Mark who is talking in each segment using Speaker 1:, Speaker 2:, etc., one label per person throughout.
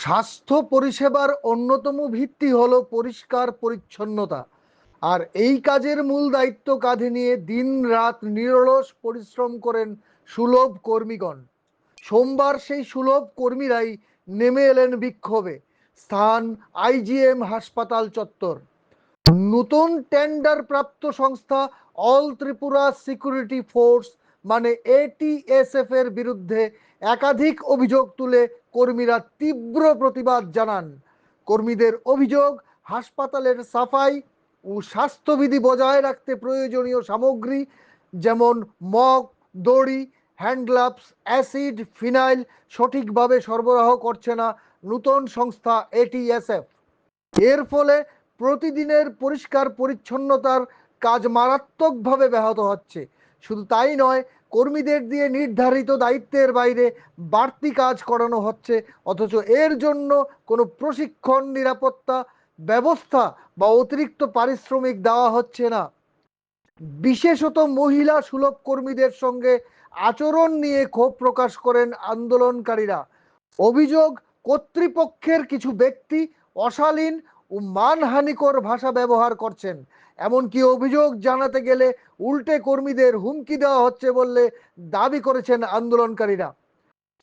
Speaker 1: স্বাস্থ্য পরিষেবার অন্যতম ভিত্তি হলো পরিষ্কার পরিচ্ছন্নতা। আর এই কাজের মূল দায়িত্ব কাঁধে নিয়ে দিন রাত নিরলস পরিশ্রম করেন সুলভ কর্মীগণ। সোমবার সেই সুলভ কর্মীরাই নেমে এলেন বিক্ষোভে। স্থান আইজিএম হাসপাতাল চত্বর। নতুন টেন্ডার প্রাপ্ত সংস্থা অল ত্রিপুরা সিকিউরিটি ফোর্স মানে এটিএসএফ এর বিরুদ্ধে একাধিক অভিযোগ তুলে কর্মীরা তীব্র প্রতিবাদ জানান। কর্মীদের অভিযোগ, হাসপাতালের সাফাই ও স্বাস্থ্যবিধি বজায় রাখতে প্রয়োজনীয় সামগ্রী যেমন মগ, দড়ি, হ্যান্ড গ্লাভস, অ্যাসিড, ফিনাইল সঠিকভাবে সরবরাহ করছে না নতুন সংস্থা এটিএসএফ। এর ফলে প্রতিদিনের পরিষ্কার পরিচ্ছন্নতার কাজ মারাত্মকভাবে ব্যাহত হচ্ছে। শুধু তাই নয়, কর্মীদের দিয়ে নির্ধারিত দায়িত্বের বাইরে বাড়তি কাজ করানো হচ্ছে, অথচ এর জন্য কোনো প্রশিক্ষণ, নিরাপত্তা ব্যবস্থা বা অতিরিক্ত পারিশ্রমিক দেওয়া হচ্ছে না। বিশেষত মহিলা সুলভ কর্মীদের সঙ্গে আচরণ নিয়ে ক্ষোভ প্রকাশ করেন আন্দোলনকারীরা। অভিযোগ, কর্তৃপক্ষের কিছু ব্যক্তি অশালীন ও মানহানিকর ভাষা ব্যবহার করছেন। এমনকি অভিযোগ জানাতে গেলে উল্টে কর্মীদের হুমকি দেওয়া হচ্ছে বলে দাবি করেছেন আন্দোলনকারীরা।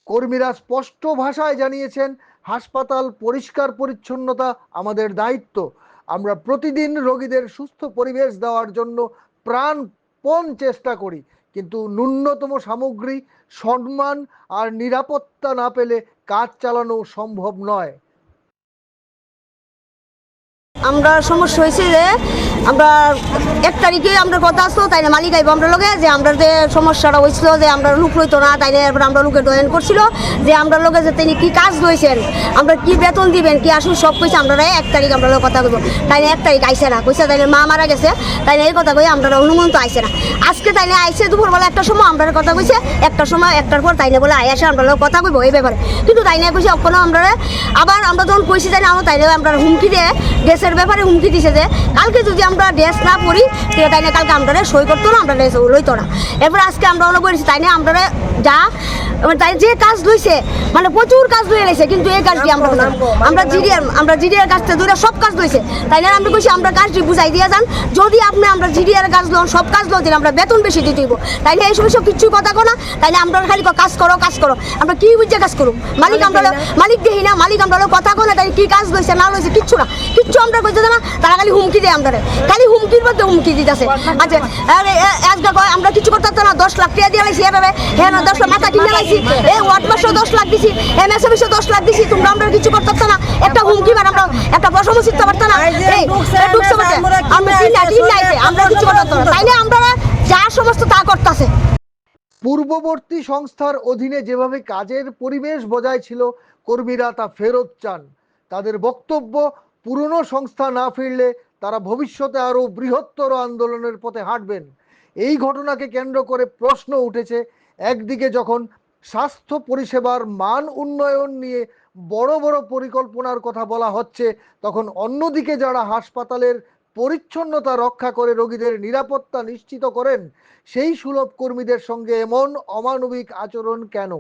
Speaker 1: কর্মীরা স্পষ্ট ভাষায় জানিয়েছেন, হাসপাতাল পরিষ্কার পরিচ্ছন্নতা আমাদের দায়িত্ব। আমরা প্রতিদিন রোগীদের সুস্থ পরিবেশ দেওয়ার জন্য প্রাণপণ চেষ্টা করি, কিন্তু ন্যূনতম সামগ্রী, সম্মান আর নিরাপত্তা না পেলে কাজ চালানো সম্ভব নয়।
Speaker 2: আমরা সমস্যা হয়েছে যে আমরা 1 তারিখে আমরা কথা আসতো, তাই না মালিক আইব আমরা লোকে যে আমরা যে সমস্যাটা হয়েছিল যে আমরা লোক লইতো না, তাই না এরপর আমরা লোকে জয়েন করছিল যে আমরা লোকে যে তিনি কী কাজ লইছেন, আমরা কি বেতন দিবেন, কি আসুন সব কইছে। আমরা 1 তারিখ আমরা লোক কথা কইব, তাই না 1 তারিখ আইসে না, কইছে তাই মা মারা গেছে, তাই না এই কথা কই আমরা হনুমন্ত আইসে না। আজকে তাই না আইসে দুপুরবেলা 1টার সময় আমরা কথা কইছে, 1টার সময় 1টার পর তাই না বলে আসে আমরা লোক কথা কইব এই ব্যাপারে, কিন্তু তাই না কইছে অক্ষণ আমরা আবার আমরা যখন কইছি তাই না তাই না আমরা হুমকি দিয়ে ড্রেসের ব্যাপারে হুমকি দিছে যে কালকে যদি আমরা ড্রেস না পরি তাই না কালকে আমরা সই করতো না, আমরা ড্রেস লইতো না। এরপর আজকে আমরা অনেক বলেছি তাই না আমরা যা তাই যে কাজ লইছে মানে প্রচুর কাজ লইয়ে লাইছে, কিন্তু এই কাজটি আমরা জিডিআর কাছ থেকে দূরে সব কাজ লইছে, তাই না আমি কইছি আমরা কাজটি বুঝাই দিয়ে যান, যদি আপনি আমরা জিডিআর কাজ লোন সব কাজ লো দিন আমরা বেতন বেশি দিতে হইব, তাই না এই সমস্ত কিছু কথা কো না, তাই না আমরা খালি কাজ করো কাজ করো, আমরা কি বুঝে কাজ করুম, মালিক আমরা মালিক দেখি না, মালিক আমরা কথা কো না, তাই কি কাজ লইছে না লইছে কিচ্ছু না, কিচ্ছু আমরা কইতে না, তারা খালি হুমকি দেয় আমরা, খালি হুমকির মধ্যে হুমকি দিতেছে। আচ্ছা আমরা কিছু করতে পারতাম না, 10 লাখ টাকা দিয়ে লাইছি এভাবে, হ্যাঁ 10 লাখ মাথা কিনে লাইছি, এই ওয়ার্ড মাসও 10 লাখ দিছি, এমএসএফিসও 10 লাখ দিছি, তোমরা আমরা কিছু করতে পারতাম না, একটা হুমকি বার আমরা একটা বসমও শিখতে পারতাম না, এই ঢুকছে আমরা আমরা কিছু করতে পারতাম না, তাই না আমরা যা সমস্ত তা করতেছে।
Speaker 1: পূর্ববর্তী সংস্থার অধীনে যেভাবে কাজের পরিবেশ বজায় ছিল, কর্মীরা তা ফেরত চান। তাদের বক্তব্য, পুরনো সংস্থা না ফিরলে তারা ভবিষ্যতে আরো বৃহত্তর আন্দোলনের পথে হাঁটবেন। এই ঘটনাকে কেন্দ্র করে প্রশ্ন উঠেছে, একদিকে যখন স্বাস্থ্য পরিষেবার মান উন্নয়ন নিয়ে বড় বড় পরিকল্পনার কথা বলা হচ্ছে, তখন অন্যদিকে যারা হাসপাতালের পরিচ্ছন্নতা রক্ষা করে রোগীদের নিরাপত্তা নিশ্চিত করেন, সেই সুলভ কর্মীদের সঙ্গে এমন অমানবিক আচরণ কেন?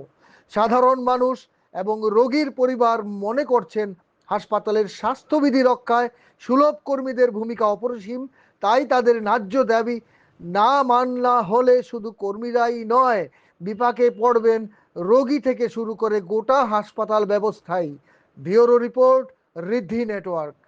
Speaker 1: সাধারণ মানুষ এবং রোগীর পরিবার মনে করছেন হাসপাতালের স্বাস্থ্যবিধি রক্ষায় সুলভ কর্মীদের ভূমিকা অপরিসীম। তাই তাদের ন্যায্য দাবি না মানা হলে শুধু কর্মীরাই নয়, বিপাকে পড়বেন রোগী থেকে শুরু করে গোটা হাসপাতাল ব্যবস্থায়। ব্যুরো রিপোর্ট, ঋদ্ধি নেটওয়ার্ক।